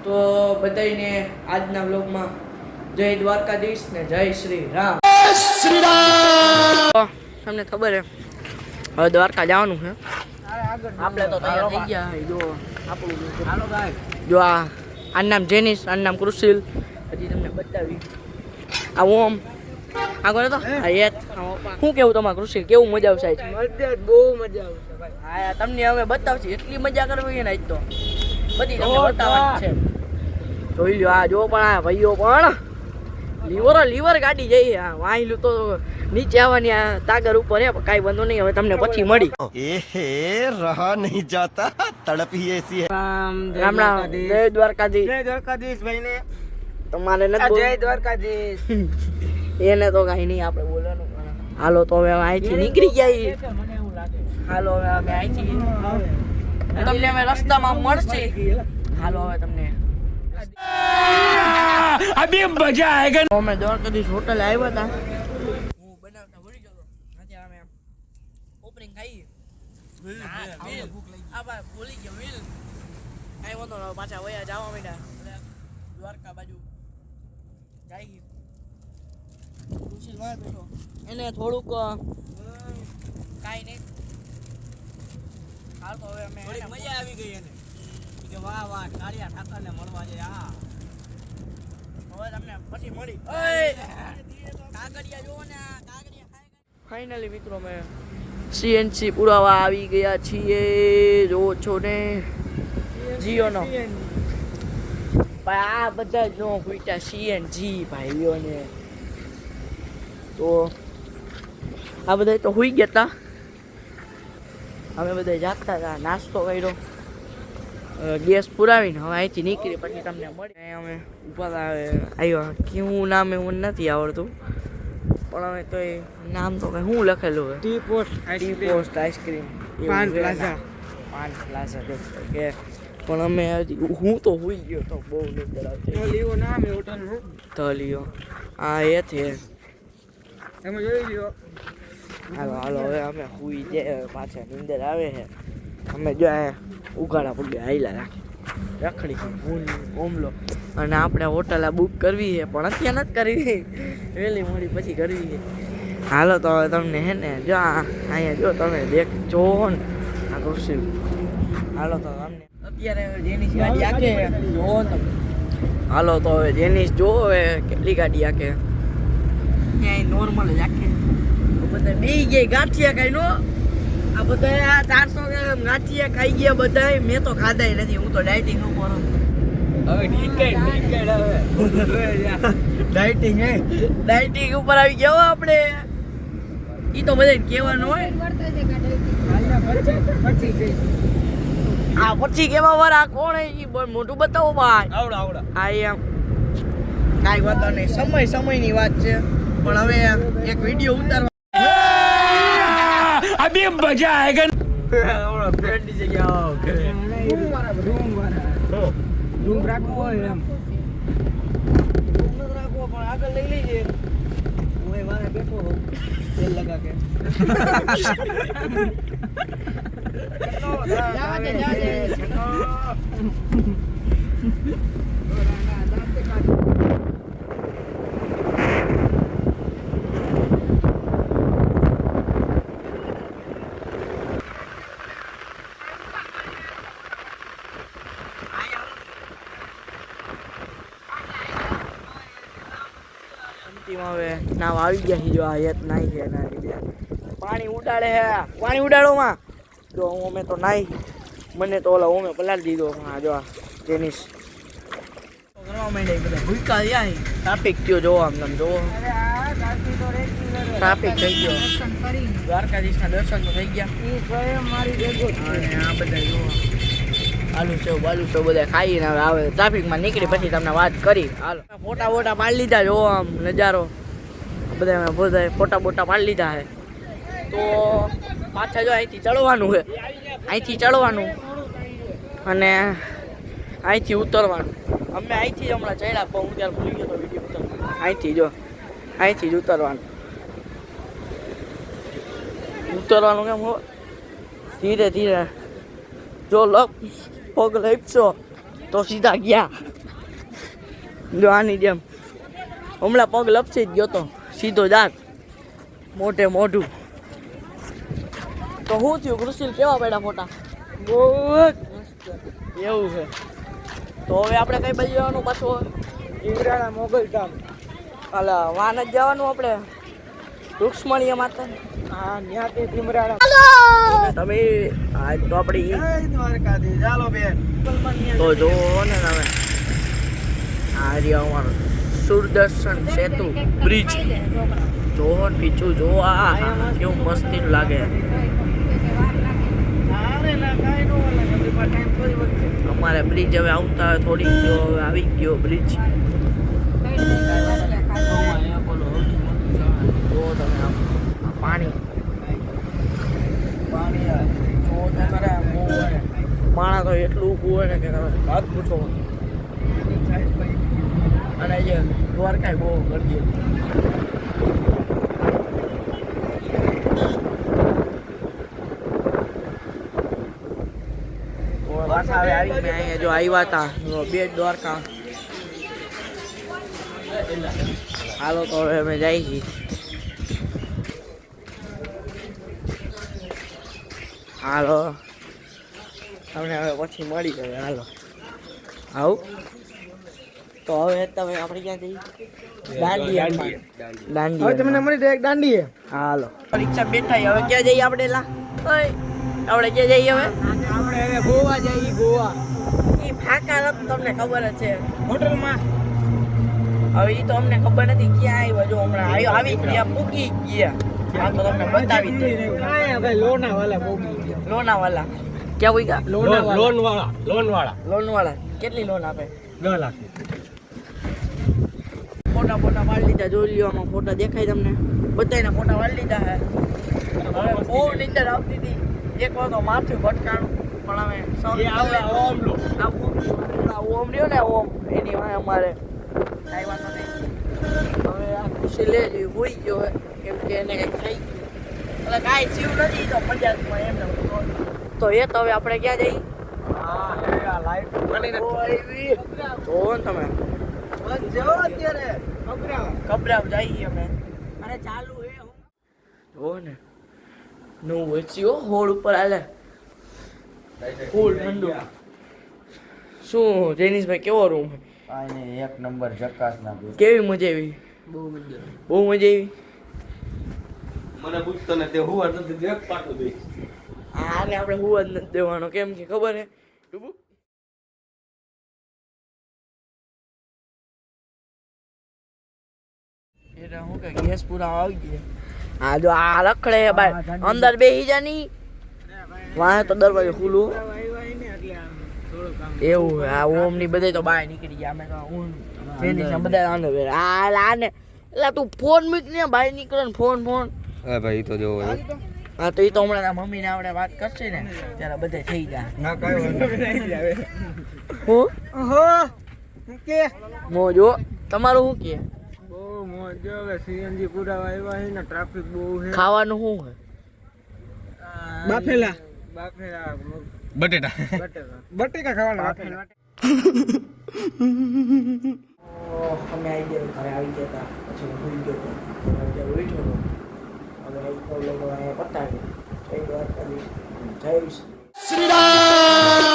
તો બધાને આજના વ્લોગમાં જય દ્વારકાધીશ ને જય શ્રી રામ. શ્રી રામ. તમને ખબર હે હવે દ્વારકા જવાનું છે. આપણે તો તૈયાર થઈ ગયા. જો આપણું હાલો ભાઈ, જો આનું નામ જેનિસ, આનું નામ કૃષિલ. હજી તમને બતાવી આ ઓમ આગળ તો શું કેવું તમારે કૃષિલ, કેવું મજા આવશે? બહુ મજા આવશે ભાઈ. હા તમને હવે બતાવશે, એટલી મજા કરવી ને આજ તો બધી તમને બતાવવાની છે. જોઈ લ્યો આ જો પણ આ ભાઈઓ પણ લીવર ગાડી જઈ. હા વાહિલું તો નીચે આવવાની આ તાગર ઉપર હે, કાંઈ વાંધો નહીં. હવે તમને પછી મળી. એહે રહા નહીં જાતા, તડપ ही ऐसी है. રામ રામ, જય દ્વારકાધીશ. જય દ્વારકાધીશ ભાઈ ને. તમારે નથી જય દ્વારકાધીશ. એને તો કાંઈ નહીં આપણે બોલવાનું. હાલો તો હવે અહીંથી નીકળી જાય. હાલો હવે અમે અહીંથી તમને હવે રસ્તામાં મળશે. હાલો હવે તમને अभी मजा आएगा. અમે દ્વારકાધીશ હોટલ આવ્યા હતા. હું બનાવતા ભૂલી ગયો. આજે અમે ઓપનિંગ ખાઈએ. ભૂલી ગયો વિલ. કાંઈ વાંધો નહીં, પાછા વયા જવા માંડ્યા દ્વારકા બાજુ જઈએ. સુશીલ બેઠો એને થોડુંક કાંઈ નહીં. હાલ તો હવે અમે મજા આવી ગઈ એને કે વાહ વાહ કાળિયા ઠાકરને મળવા જાય. હા હવે તમને પછી મળી. કાગડિયા જોવો ને, કાગડિયા ફાઇનલી મિત્રો મેં સીએનસી પુરાવા આવી ગયા છીએ. જોવો છો ને જીઓનો ભાઈ, આ બધા જો ફૂટ્યા સીએનજી ભાઈઓને. તો આ બધા તો હોઈ ગયા હતા. અમે બધા જાગતા હતા, નાસ્તો કર્યો, ગેસ પુરાવીને હવે અહીંથી નીકળી પછી તમને મળી. અમે ઉભા આવ્યા. કેવું નામ એવું નથી આવડતું, પણ હવે તો એ નામ તો કંઈ શું લખેલું હોય? ટી પોસ્ટ આઈસ્ક્રીમ પાન પ્લાઝા કે. પણ અમે હજી હું તો હોઈ ગયો તો બહુ નીંદર આવતી. લીવો નામ એ હોટલનું તો લ્યો આ એ છે. તમે જોઈ લ્યો. હાલો હવે અમે હુઈ જાય, પાછા નીંદર આવે છે. અમે જો ઉઘાડા પગે આયલા રાખડી ઓમલો. અને આપણે હોટલ આ બુક કરવી છે, પણ અત્યારે નથી કરવી, વહેલી મોડી પછી કરવી છે. હાલો તો હવે તમને હે ને જો અહીંયા જો તમે જોવો ને આ કૃષિ. હાલો તો તમને અત્યારે જેનિસ ગાડી આકે જોવો તમે. હાલો તો હવે જેનિસ જોવો હવે કેટલી ગાડી આકે. ત્યાં નોર્મલ જ આકે બધા બે ગયા ગાંઠિયા ખાઈ નો. આ બધા 400 ગ્રામ ગાંઠિયા ખાઈ ગયા બધા. મેં તો ખાધા નથી, હું તો ડાયટિંગ નો કરું. હવે નીકળ હવે ડાયટિંગ હે, ડાયટિંગ ઉપર આવી ગયા આપણે. ઈ તો બધાને કહેવાનું હોય. આ પછી કેવા વાર આ કોણ હે ઈ મોટું બતાવો ભાઈ. આવડા આ એમ કાંઈ વાતો નહીં, સમયની વાત છે. પણ હવે એક વિડીયો ઉતારવા अभी मजा आएगा. ફ્રેન્ડની જગ્યા રૂમ રાખવો હોય એમ રાખવો, પણ આગળ લઈ લેજે. હું વારે બેઠો હોઉં તેલ લગા કે. જવા દે હવે નાવ આવી ગયા છે. જો આ હેત નાઈ છે એના લીધે પાણી ઉડાડે છે. પાણી ઉડાડોમાં જો અમે તો નાઈ, મને તો ઓલા ઓમે પલાળી દીધો. હા જો જેનિસ કરવા માંડ્યા બધા ભૂકા રહ્યા. ટ્રાફિક થયો જોવો આમ તમે જોવો, ટ્રાફિક થઈ ગયો. દ્વારકાધીશના દર્શન તો થઈ ગયા. અને આ બધા જોવો આલુ સેવ બધા ખાઈને હવે આવે ટ્રાફિકમાં નીકળી પછી તમને વાત કરી. હાલો ફોટા પાડી લીધા. જોવો આમ નજારો બધા ફોટા પાડી લીધા છે. તો પાછા જો અહીંથી ચડવાનું છે, અહીંથી ચડવાનું અને અહીંથી ઉતરવાનું. અમે અહીંથી હમણાં ચડ્યા પણ હું ત્યારે ભૂલી ગયો તો વિડીયો ઉતરવાનો. અહીંથી જ ઉતરવાનું કેમ હો ધીરે ધીરે. જો પગ લપસો તો સીધા ગયા. જો આની જેમ હમણાં પગ લપસી જ ગયો તો સીધો જાત મોટે મોઢું. તો શું થયું કૃષિલ, કેવા પડ્યા ફોટા? બહુ જ એવું છે. તો હવે આપણે કઈ બાજુ જવાનું પાછું? ઇન્દ્રાણા મોગલ ધામ. અલા વાન જ જવાનું આપણે રૂક્ષ્મણીય માતા. હા ન્યાથી ભીમરાણા. તમે આજ તો આપણી દ્વારકાથી ચાલો બેન. તો જો ને તમે આ રહ્યા અમારો સુરદર્શન સેતુ બ્રિજ. જો પીછું જો આ કેવું મસ્તી લાગે. અમારે બ્રિજ હવે આવતા થોડી ગયો, હવે આવી ગયો બ્રિજ. જો તમે આ પાણી જો તમારે માણા તો એટલું ઊભું હોય ને કે તમે વાત પૂછો. અને જે દ્વારકાય બહુ ગરદી. પાછા હવે આવી મેં અહીંયા જો આવ્યા હતા બેટ દ્વારકા. હાલો તો હવે અમે જઈ છીએ. હાલો તમને હવે પછી મળી જાય. હાલો આવું તો હવે તમે આપણે ક્યાં જઈએ? દાંડી. હવે તમને મળી જાય એક દાંડી. હાલો પરીક્ષા બેઠા હવે ક્યાં જઈએ આપણે? આપણે ક્યાં જઈએ હવે? આપણે હવે ગોવા જઈએ. ગોવા એ ફાકા નથી, તમને ખબર જ છે. હોટલમાં હવે એ તો અમને ખબર નથી ક્યાં આવ્યો. જો હમણાં આવી ગયા, પૂકી ગયા. આ તો તમને બતાવી દે. ભાઈ લોનાવાલા મોગી. લોનાવાલા ક્યાં કોઈ ગયા? લોનવાળા. કેટલી લોન આપે? 10 લાખ. ફોટા પાડી લીધા. જોઈ લ્યો આમાં ફોટા દેખાય તમને. બધાના ફોટા પાડી લીધા હે. હવે બહુ નીંદર આવતી હતી. એક વાર તો માથું ભટકાણું પણ હવે ઓમ રહ્યો ને ઓમ એની વાંહે અમારે કાંઈ વાંધો નહીં. હવે આ ખુશી લે જ હોઈ ગયો હે કેમ કે એને કંઈક થઈ ગયું. એટલે કાંઈ થયું નથી તો મજાકમાં એમને તો એ તો હવે આપણે ક્યાં જઈએ? જો ને તમે કબરાવ જઈએ અમે. અને ચાલુ હે જો ને નું વચ્ચી હોળ ઉપર હાલે ફૂલ ઠંડુ. શું જેનિસભાઈ કેવો રૂમ? એક નંબર જકાસ ના. કેવી મજા આવી? બહુ મજા આવી. મને પૂછતો ને તે હું નથી દેખ પાટું દે. આને આપણે હુવા જ નથી દેવાનો. કેમ કે ખબર હે ડૂબુ એટલે હું કે ગેસ પૂરા આવી ગયા. હા જો આ રખડે બાર અંદર બેસી જાની વાહ તો દરવાજો ખુલ્લું એવું. આ ઓમ ની બધે તો બહાર નીકળી ગયા. અમે તો હું જેની બધા આને આને એટલે તું ફોન મૂક ને બહાર નીકળે ને ફોન. હા ભાઈ તો જો હા તો એ તો હમણાં મમ્મી ને આપણે વાત કરશે ને ત્યારે બધે થઈ જાય. ના કઈ હું કે મો જો તમારું શું કે? બહુ મોજ. હવે સીએનજી પૂરા આવ્યા છે ને ટ્રાફિક બહુ છે. ખાવાનું શું છે? બટેટા ખાવાના. અમે આવી ગયા ઘરે આવી ગયા હતા પછી હું ભૂલી ગયો હતો. ઉઠ્યો હતો હવે લોકો પતાવી જય દ્વારકાધીશ. જય શ્રી રામ.